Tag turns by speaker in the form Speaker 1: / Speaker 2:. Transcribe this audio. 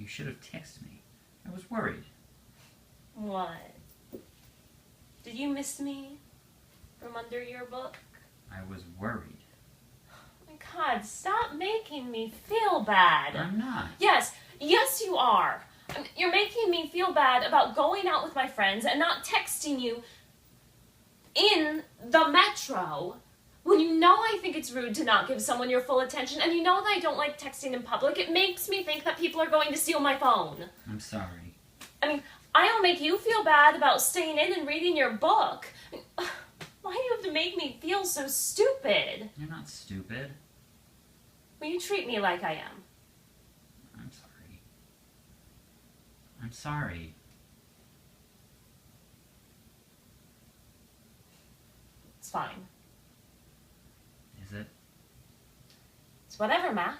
Speaker 1: You should have texted me. I was worried.
Speaker 2: What? Did you miss me from under your book?
Speaker 1: I was worried.
Speaker 2: Oh my God, stop making me feel bad.
Speaker 1: I'm not.
Speaker 2: Yes, you are. You're making me feel bad about going out with my friends and not texting you in the metro when you know I think it's rude to not give someone your full attention, and you know that I don't like texting in public. It makes me think that people are going to steal my phone.
Speaker 1: I'm sorry.
Speaker 2: I mean, I don't make you feel bad about staying in and reading your book. Why do you have to make me feel so stupid?
Speaker 1: You're not stupid.
Speaker 2: Will you treat me like I am?
Speaker 1: I'm sorry. I'm sorry.
Speaker 2: It's fine.
Speaker 1: Is it?
Speaker 2: It's whatever, Mac.